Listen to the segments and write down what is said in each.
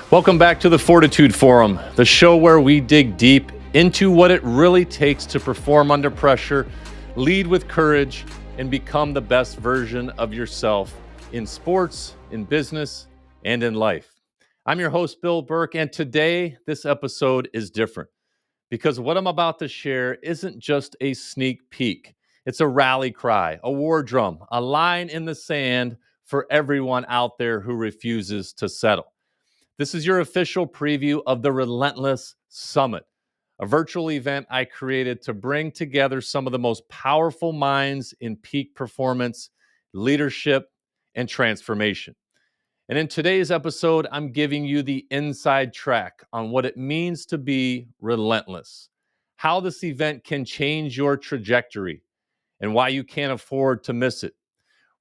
Welcome back to the Fortitude Forum, the show where we dig deep into what it really takes to perform under pressure, lead with courage, and become the best version of yourself in sports, in business, and in life. I'm your host, Bill Burke, and today this episode is different because what I'm about to share isn't just a sneak peek. It's a rally cry, a war drum, a line in the sand for everyone out there who refuses to settle. This is your official preview of the Relentless Summit, a virtual event I created to bring together some of the most powerful minds in peak performance, leadership, and transformation. And in today's episode, I'm giving you the inside track on what it means to be relentless, how this event can change your trajectory, and why you can't afford to miss it.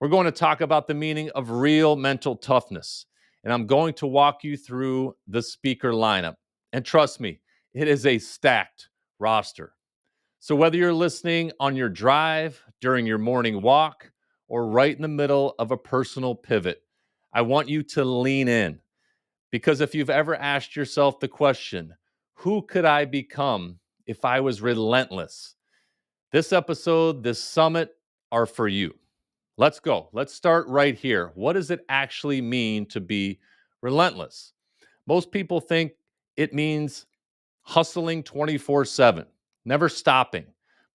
We're going to talk about the meaning of real mental toughness, and I'm going to walk you through the speaker lineup. And trust me, it is a stacked roster. So whether you're listening on your drive, during your morning walk, or right in the middle of a personal pivot, I want you to lean in. Because if you've ever asked yourself the question, who could I become if I was relentless? This episode, this summit are for you. Let's go. Let's start right here. What does it actually mean to be relentless? Most people think it means hustling 24/7, never stopping.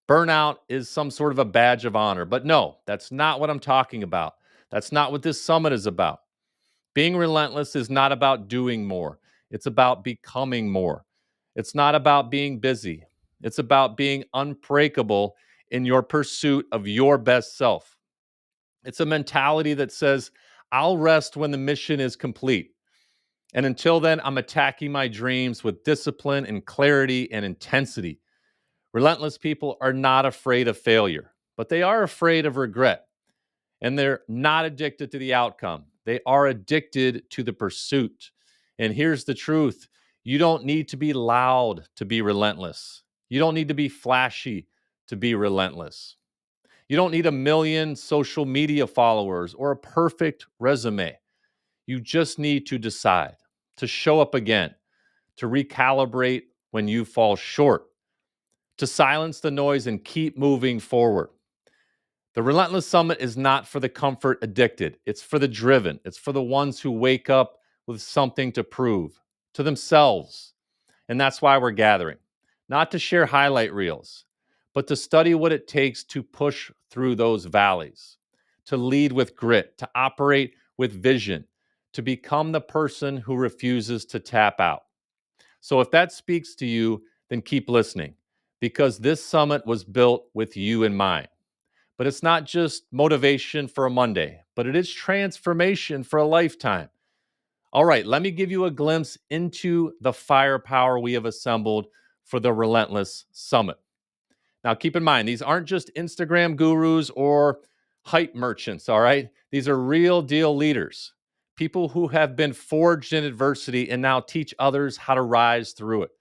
Burnout is some sort of a badge of honor. But no, that's not what I'm talking about. That's not what this summit is about. Being relentless is not about doing more, it's about becoming more. It's not about being busy, it's about being unbreakable in your pursuit of your best self. It's a mentality that says, I'll rest when the mission is complete. And until then, I'm attacking my dreams with discipline and clarity and intensity. Relentless people are not afraid of failure, but they are afraid of regret. And they're not addicted to the outcome. They are addicted to the pursuit. And here's the truth: you don't need to be loud to be relentless, you don't need to be flashy to be relentless. You don't need a million social media followers or a perfect resume. You just need to decide to show up again, to recalibrate when you fall short, to silence the noise and keep moving forward. The Relentless Summit is not for the comfort addicted. It's for the driven. It's for the ones who wake up with something to prove to themselves. And that's why we're gathering, not to share highlight reels, but to study what it takes to push through those valleys, to lead with grit, to operate with vision, to become the person who refuses to tap out. So if that speaks to you, then keep listening, because this summit was built with you in mind. But it's not just motivation for a Monday, but it is transformation for a lifetime. All right, let me give you a glimpse into the firepower we have assembled for the Relentless Summit. Now, keep in mind, these aren't just Instagram gurus or hype merchants, all right? These are real deal leaders, people who have been forged in adversity and now teach others how to rise through it.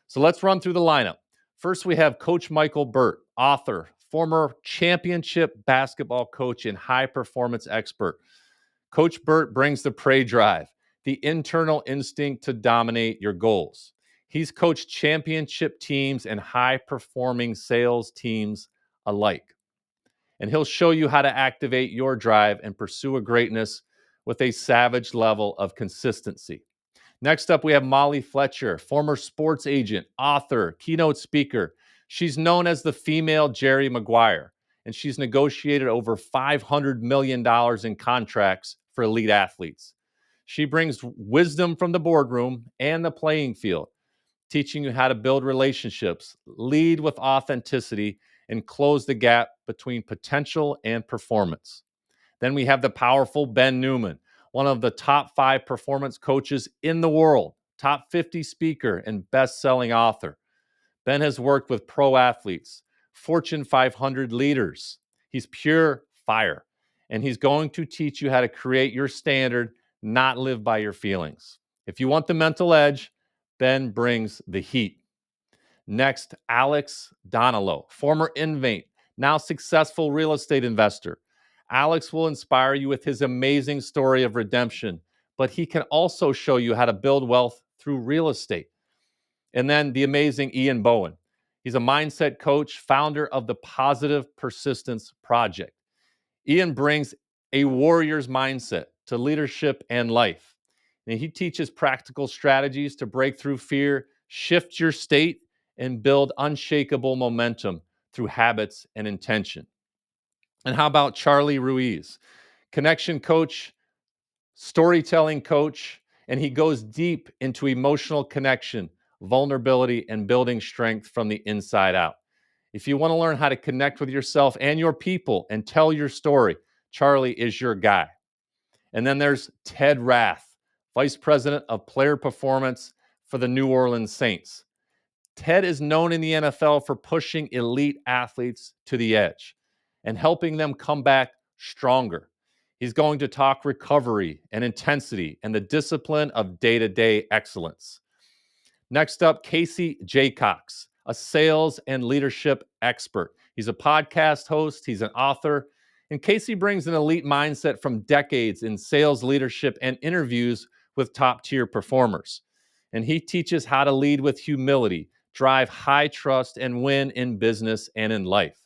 So let's run through the lineup. First, we have Coach Michael Burt, author, former championship basketball coach, and high performance expert. Coach Burt brings the prey drive, the internal instinct to dominate your goals. He's coached championship teams and high performing sales teams alike. And he'll show you how to activate your drive and pursue a greatness with a savage level of consistency. Next up, we have Molly Fletcher, former sports agent, author, keynote speaker. She's known as the female Jerry Maguire, and she's negotiated over $500 million in contracts for elite athletes. She brings wisdom from the boardroom and the playing field, teaching you how to build relationships, lead with authenticity, and close the gap between potential and performance. Then we have the powerful Ben Newman, one of the top 5 performance coaches in the world, top 50 speaker, and best-selling author. Ben has worked with pro athletes, Fortune 500 leaders. He's pure fire, and he's going to teach you how to create your standard, not live by your feelings. If you want the mental edge, Ben brings the heat. Next, Alex Donalo, former inmate, now successful real estate investor. Alex will inspire you with his amazing story of redemption but he can also show you how to build wealth through real estate. And then the amazing Ian Bowen. He's a mindset coach, founder of the Positive Persistence Project. Ian brings a warrior's mindset to leadership and life. And he teaches practical strategies to break through fear, shift your state, and build unshakable momentum through habits and intention. And how about Charlie Ruiz, connection coach, storytelling coach, and he goes deep into emotional connection, vulnerability, and building strength from the inside out. If you want to learn how to connect with yourself and your people and tell your story, Charlie is your guy. And then there's Ted Rath, Vice President of Player Performance for the New Orleans Saints. Ted is known in the NFL for pushing elite athletes to the edge and helping them come back stronger. He's going to talk recovery and intensity and the discipline of day-to-day excellence. Next up, Casey Jaycox, a sales and leadership expert. He's a podcast host, he's an author, and Casey brings an elite mindset from decades in sales leadership and interviews with top-tier performers. And he teaches how to lead with humility, drive high trust, and win in business and in life.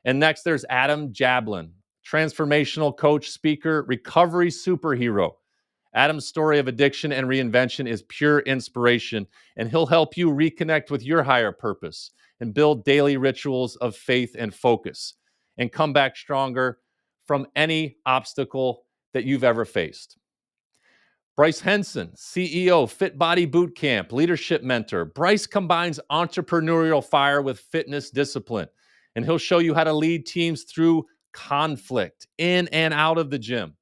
And next, there's Adam Jablin, transformational coach, speaker, recovery superhero. Adam's story of addiction and reinvention is pure inspiration, and he'll help you reconnect with your higher purpose and build daily rituals of faith and focus and come back stronger from any obstacle that you've ever faced. Bryce Henson, CEO, Fit Body Bootcamp, leadership mentor. Bryce combines entrepreneurial fire with fitness discipline, and he'll show you how to lead teams through conflict in and out of the gym.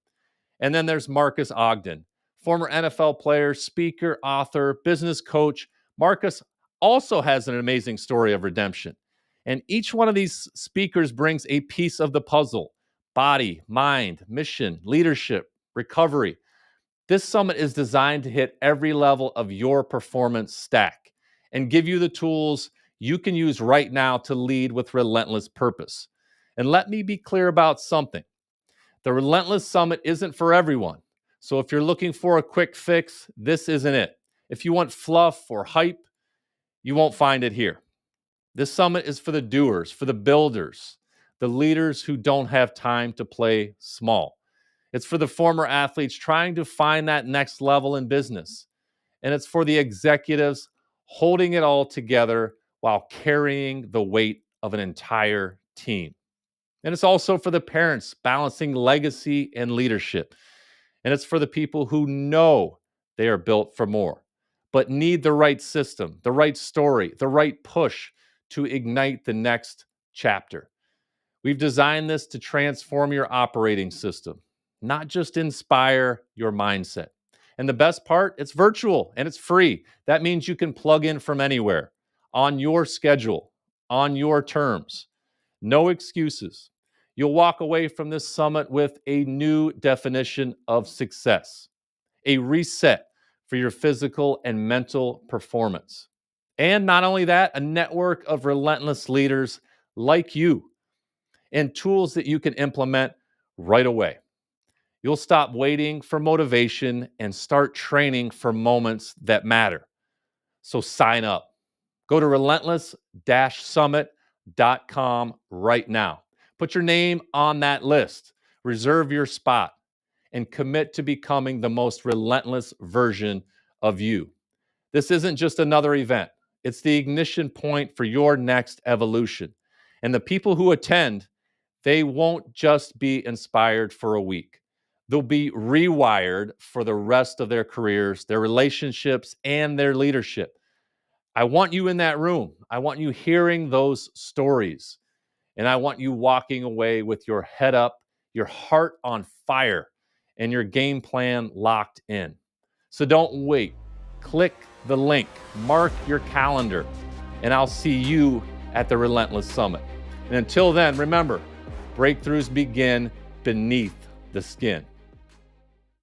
And then there's Marcus Ogden, former NFL player, speaker, author, business coach. Marcus also has an amazing story of redemption. And each one of these speakers brings a piece of the puzzle: body, mind, mission, leadership, recovery. This summit is designed to hit every level of your performance stack and give you the tools you can use right now to lead with relentless purpose. And let me be clear about something. The Relentless Summit isn't for everyone. So if you're looking for a quick fix, this isn't it. If you want fluff or hype, you won't find it here. This summit is for the doers, for the builders, the leaders who don't have time to play small. It's for the former athletes trying to find that next level in business. And it's for the executives holding it all together while carrying the weight of an entire team. And it's also for the parents balancing legacy and leadership. And it's for the people who know they are built for more, but need the right system, the right story, the right push to ignite the next chapter. We've designed this to transform your operating system, not just inspire your mindset. And the best part, it's virtual and it's free. That means you can plug in from anywhere, on your schedule, on your terms. No excuses. You'll walk away from this summit with a new definition of success, a reset for your physical and mental performance. And not only that, a network of relentless leaders like you and tools that you can implement right away. You'll stop waiting for motivation and start training for moments that matter. So sign up. Go to relentless-summit.com right now. Put your name on that list. Reserve your spot and commit to becoming the most relentless version of you. This isn't just another event. It's the ignition point for your next evolution. And the people who attend, they won't just be inspired for a week. They'll be rewired for the rest of their careers, their relationships, and their leadership. I want you in that room. I want you hearing those stories. And I want you walking away with your head up, your heart on fire, and your game plan locked in. So don't wait. Click the link, mark your calendar, and I'll see you at the Relentless Summit. And until then, remember, breakthroughs begin beneath the skin.